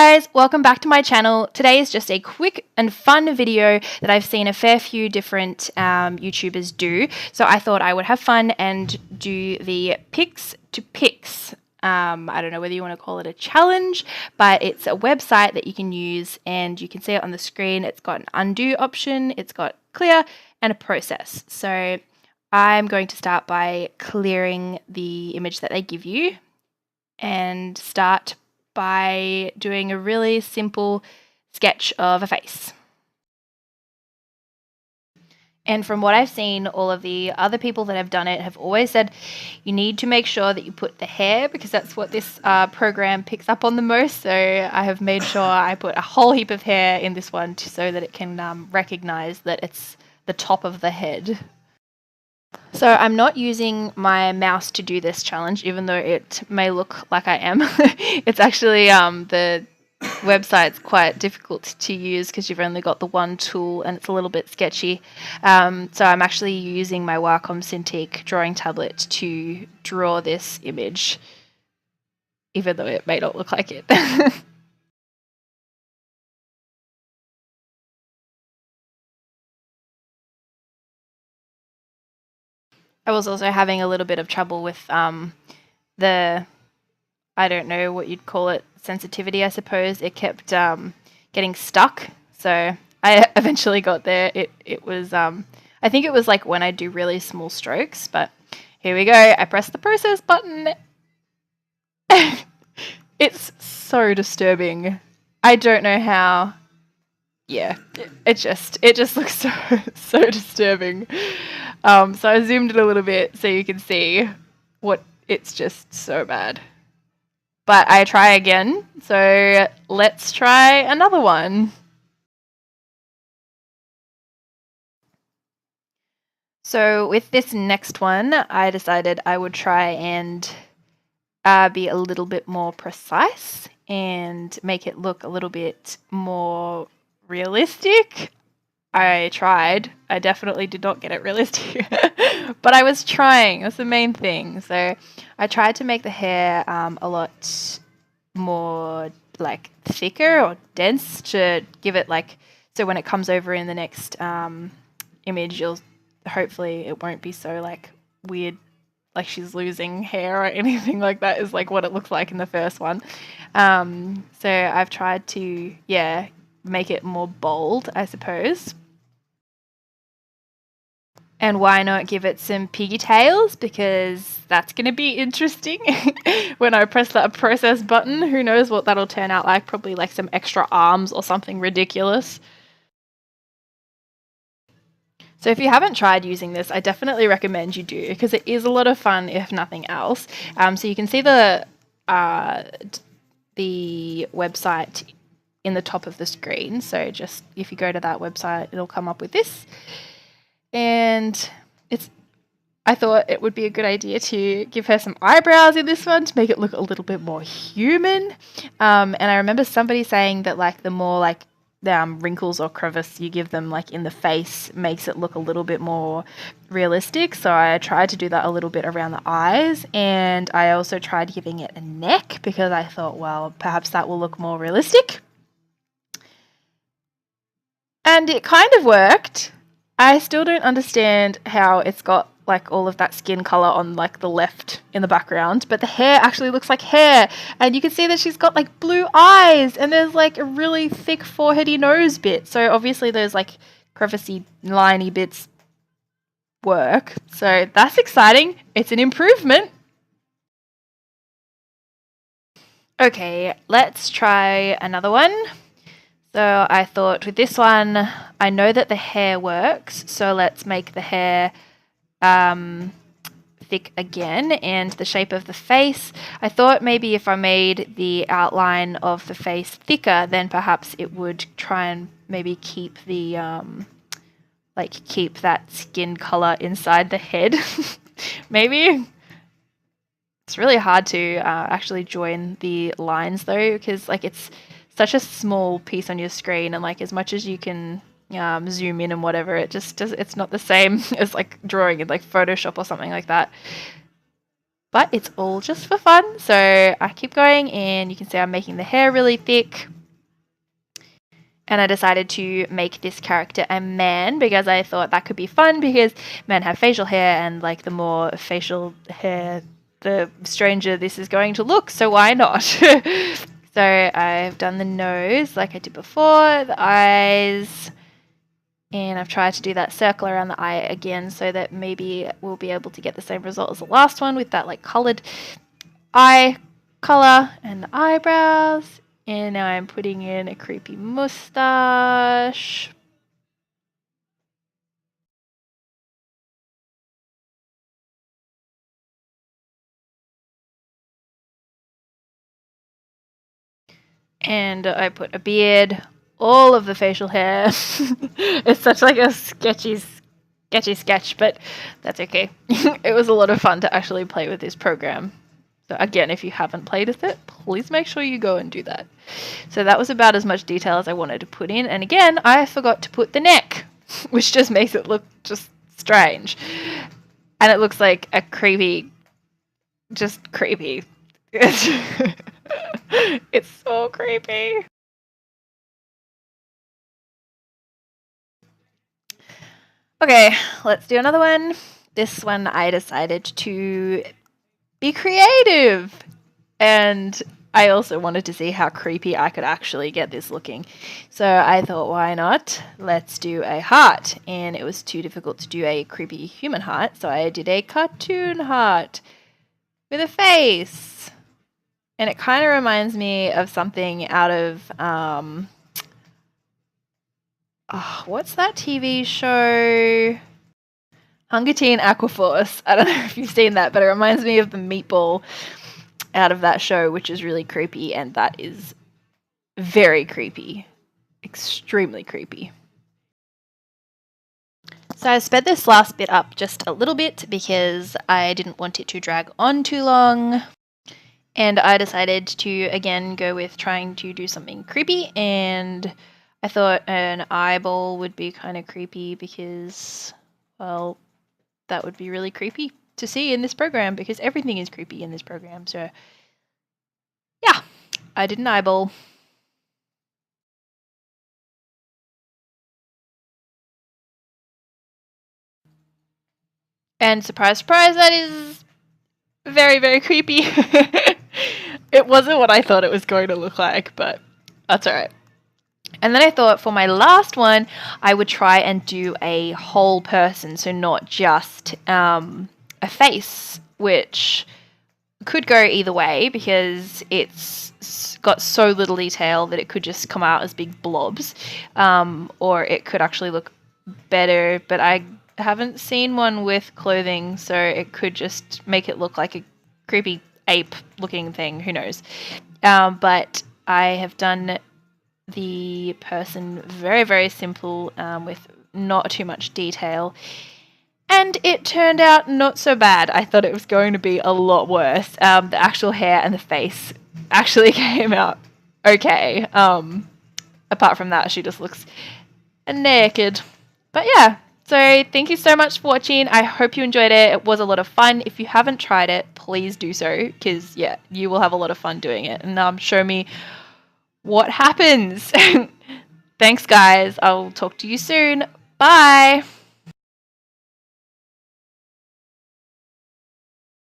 guys, welcome back to my channel. Today is just a quick and fun video that I've seen a fair few different YouTubers do. So I thought I would have fun and do the pix2pix. I don't know whether you want to call it a challenge, but it's a website that you can use and you can see it on the screen. It's got an undo option, it's got clear and a process. So I'm going to start by clearing the image that they give you and start by doing a really simple sketch of a face. And from what I've seen, all of the other people that have done it have always said you need to make sure that you put the hair, because that's what this program picks up on the most. So I have made sure I put a whole heap of hair in this one so that it can recognize that it's the top of the head. So I'm not using my mouse to do this challenge, even though it may look like I am. It's actually, the website's quite difficult to use because you've only got the one tool and it's a little bit sketchy. So I'm actually using my Wacom Cintiq drawing tablet to draw this image, even though it may not look like it. I was also having a little bit of trouble with the, I don't know what you'd call it, sensitivity, I suppose. It kept getting stuck. So I eventually got there. It was, I think it was like when I do really small strokes, but here we go. I press the process button. It's so disturbing. I don't know how. Yeah, it just looks so disturbing. So I zoomed in a little bit so you can see what it's just so bad. But I try again, so let's try another one. So with this next one, I decided I would try and be a little bit more precise and make it look a little bit more realistic. I tried. I definitely did not get it realistic, but I was trying. That's the main thing. So I tried to make the hair a lot more like thicker or dense to give it like, so when it comes over in the next image, hopefully it won't be so like weird, like she's losing hair or anything like that is like what it looks like in the first one. So I've tried to, make it more bold, I suppose. And why not give it some pigtails, because that's going to be interesting when I press that process button. Who knows what that'll turn out like, probably like some extra arms or something ridiculous. So if you haven't tried using this, I definitely recommend you do, because it is a lot of fun if nothing else. So you can see the website in the top of the screen. So just if you go to that website, it'll come up with this. And I thought it would be a good idea to give her some eyebrows in this one to make it look a little bit more human. And I remember somebody saying that like the more like wrinkles or crevice you give them like in the face makes it look a little bit more realistic. So I tried to do that a little bit around the eyes, and I also tried giving it a neck because I thought, well, perhaps that will look more realistic. And it kind of worked. I still don't understand how it's got like all of that skin color on like the left in the background, but the hair actually looks like hair, and you can see that she's got like blue eyes, and there's like a really thick foreheady nose bit. So obviously those like crevicey, liney bits work. So that's exciting. It's an improvement. Okay, let's try another one. So I thought with this one, I know that the hair works, so let's make the hair thick again, and the shape of the face. I thought maybe if I made the outline of the face thicker, then perhaps it would try and maybe keep the keep that skin color inside the head. Maybe. It's really hard to actually join the lines though, because like it's such a small piece on your screen, and like as much as you can zoom in and whatever, it's not the same as like drawing in like Photoshop or something like that. but it's all just for fun. So I keep going, and you can see I'm making the hair really thick. And I decided to make this character a man because I thought that could be fun because men have facial hair, and like the more facial hair, the stranger this is going to look. So why not? So I've done the nose like I did before, the eyes, and I've tried to do that circle around the eye again so that maybe we'll be able to get the same result as the last one with that like colored eye color and the eyebrows. And now I'm putting in a creepy mustache. And I put a beard, all of the facial hair. It's such like a sketchy sketch, but that's okay. It was a lot of fun to actually play with this program. So again, if you haven't played with it, please make sure you go and do that. So that was about as much detail as I wanted to put in. And again, I forgot to put the neck, which just makes it look just strange. And it looks like a creepy, just creepy. It's so creepy. Okay, let's do another one. This one I decided to be creative. And I also wanted to see how creepy I could actually get this looking. So I thought, why not? Let's do a heart. And it was too difficult to do a creepy human heart, so I did a cartoon heart with a face. And it kind of reminds me of something out of, what's that TV show? Hunger Teen Aquaforce. I don't know if you've seen that, but it reminds me of the meatball out of that show, which is really creepy, and that is very creepy. Extremely creepy. So I sped this last bit up just a little bit because I didn't want it to drag on too long. And I decided to, again, go with trying to do something creepy, and I thought an eyeball would be kind of creepy because, well, that would be really creepy to see in this program because everything is creepy in this program. So yeah, I did an eyeball. And surprise, surprise, that is very, very creepy. It wasn't what I thought it was going to look like, but that's all right. And then I thought for my last one, I would try and do a whole person, so not just a face, which could go either way because it's got so little detail that it could just come out as big blobs, or it could actually look better, but I haven't seen one with clothing, so it could just make it look like a creepy ape looking thing, who knows. But I have done the person very, very simple, with not too much detail, and it turned out not so bad. I thought it was going to be a lot worse. The actual hair and the face actually came out okay. Apart from that, she just looks naked. But yeah, so thank you so much for watching. I hope you enjoyed it. It was a lot of fun. If you haven't tried it, please do so because, yeah, you will have a lot of fun doing it. And show me what happens. Thanks, guys. I'll talk to you soon. Bye.